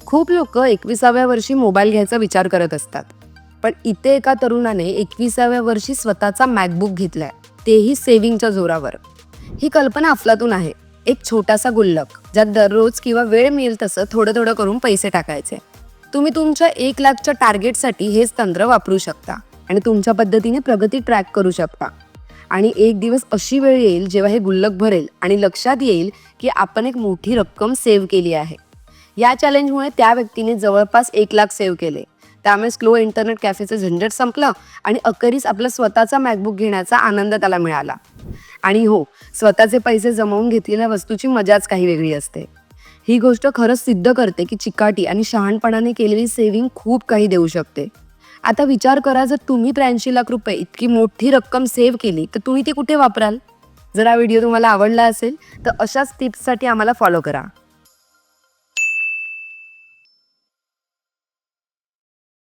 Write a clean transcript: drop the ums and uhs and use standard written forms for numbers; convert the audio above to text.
खूप लोक 21व्या वर्षी मोबाईल घ्यायचा विचार करत असतात. पण इथे एका तरुणाने 21व्या वर्षी स्वतःचा मॅकबुक घेतलाय, तेही सेव्हिंगच्या जोरावर. ही कल्पना अफलातून आहे. एक छोटासा गुल्लक ज्यात दररोज किंवा वेळ मिळेल तसं थोडं थोडं करून पैसे टाकायचे. तुम्ही तुमच्या 1 लाखच्या टार्गेटसाठी हेच तंत्र वापरू शकता आणि तुमच्या पद्धतीने प्रगती ट्रॅक करू शकता. आणि एक दिवस अशी वेळ येईल जेव्हा हे गुल्लक भरेल आणि लक्षात येईल की आपण एक मोठी रक्कम सेव्ह केली आहे. या चॅलेंजमुळे त्या व्यक्तीने जवळपास 1 लाख सेव्ह केले. त्यामुळे स्लो इंटरनेट कॅफेचं झंझट संपलं आणि अखेरीस आपला स्वतःचा मॅकबुक घेण्याचा आनंद त्याला मिळाला. आणि हो, स्वतःचे पैसे जमवून घेतलेल्या वस्तूची मजाच काही वेगळी असते. ही गोष्ट खरंच सिद्ध करते की चिकाटी आणि शहाणपणाने केलेली सेव्हिंग खूप काही देऊ शकते. आता विचार करा, जर तुम्ही 83 लाख रुपये इतकी मोठी रक्कम सेव्ह केली तर तुम्ही ती कुठे वापराल? जर हा व्हिडिओ तुम्हाला आवडला असेल तर अशाच टिप्ससाठी आम्हाला फॉलो करा.